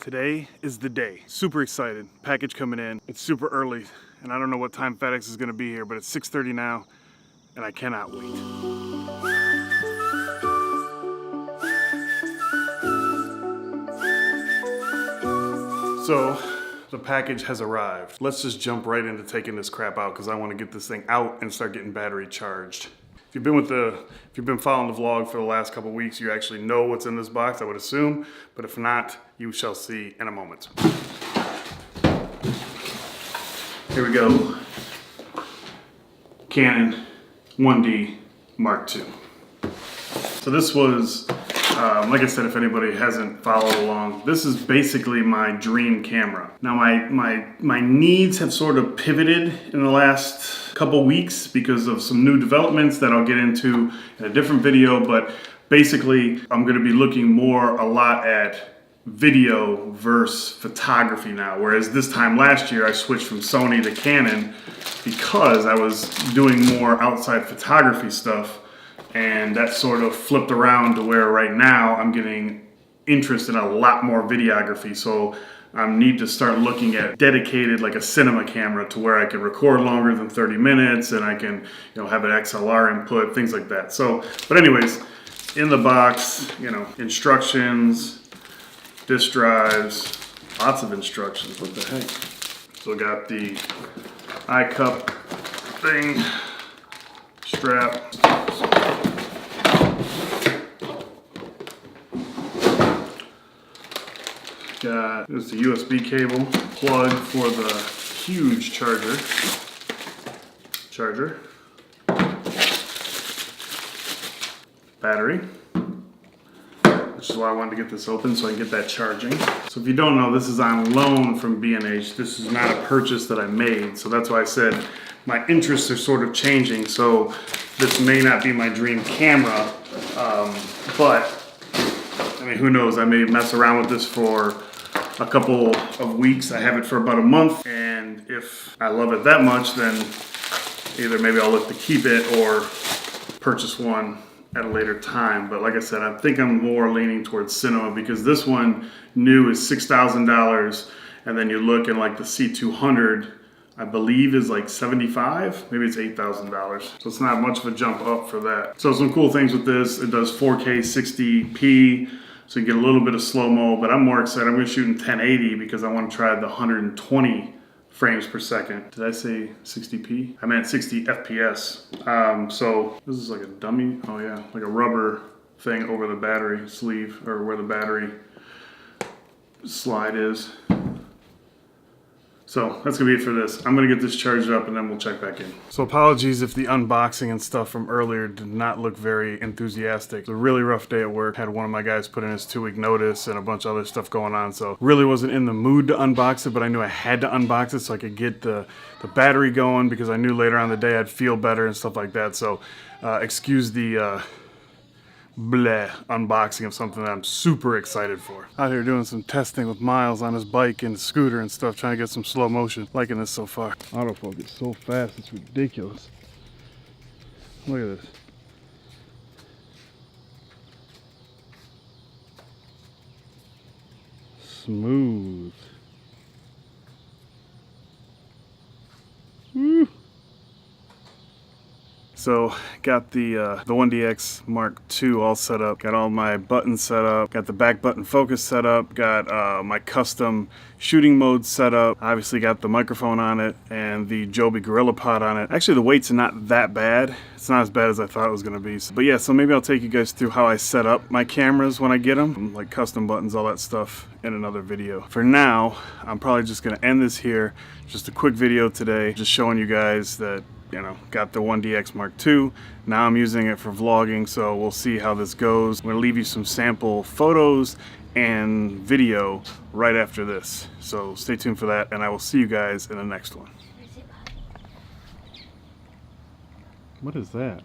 Today is the day. Super excited. Package coming in. It's super early, and I don't know what time FedEx is gonna be here, but it's 6:30 now, and I cannot wait. So, the package has arrived. Let's just jump right into taking this crap out because I want to get this thing out and start getting battery charged. If you've been following the vlog for the last couple weeks, you actually know what's in this box, I would assume. But if not, you shall see in a moment. Here we go. Canon 1D Mark II. So this was, like I said, if anybody hasn't followed along, this is basically my dream camera. Now my needs have sort of pivoted in the last couple weeks because of some new developments that I'll get into in a different video, but basically I'm gonna be looking a lot at video versus photography now, whereas this time last year I switched from Sony to Canon because I was doing more outside photography stuff. And that sort of flipped around to where right now I'm getting interest in a lot more videography. So I need to start looking at dedicated, like a cinema camera, to where I can record longer than 30 minutes and I can, have an XLR input, things like that. So, but anyways, in the box, instructions, disk drives, lots of instructions. What the heck? So I got the iCup thing, strap. There's the USB cable, plug for the huge charger, battery, which is why I wanted to get this open so I can get that charging. So if you don't know, this is on loan from B&H. This is not a purchase that I made, so that's why I said my interests are sort of changing. So this may not be my dream camera, but I mean, who knows? I may mess around with this for a couple of weeks. I have it for about a month, and if I love it that much, then either maybe I'll look to keep it or purchase one at a later time. But like I said, I think I'm more leaning towards cinema because this one new is $6,000, and then you look and like the C200, I believe is like $75, maybe it's $8,000. So it's not much of a jump up for that. So some cool things with this, it does 4K 60p, so you get a little bit of slow-mo, but I'm more excited. I'm gonna shoot in 1080 because I wanna try the 120 frames per second. Did I say 60p? I meant 60 FPS. So this is like a dummy, oh yeah, like a rubber thing over the battery sleeve, or where the battery slide is. So that's gonna be it for this. I'm gonna get this charged up and then we'll check back in. So apologies if the unboxing and stuff from earlier did not look very enthusiastic. It's a really rough day at work. Had one of my guys put in his 2-week notice and a bunch of other stuff going on. So really wasn't in the mood to unbox it, but I knew I had to unbox it so I could get the battery going because I knew later on in the day I'd feel better and stuff like that. So excuse the bleh unboxing of something that I'm super excited for. Out here doing some testing with Miles on his bike and scooter and stuff, trying to get some slow motion. Liking this so far. Autofocus so fast, it's ridiculous. Look at this. Smooth. Woo. So got the 1DX Mark II all set up, got all my buttons set up, got the back button focus set up, got my custom shooting mode set up, obviously got the microphone on it and the Joby Gorilla Pod on it. Actually the weight's not that bad, it's not as bad as I thought it was going to be. But yeah, so maybe I'll take you guys through how I set up my cameras when I get them, like custom buttons, all that stuff in another video. For now, I'm probably just going to end this here, just a quick video today, just showing you guys that got the 1DX Mark II. Now I'm using it for vlogging, so we'll see how this goes. I'm gonna leave you some sample photos and video right after this. So stay tuned for that, and I will see you guys in the next one. What is that?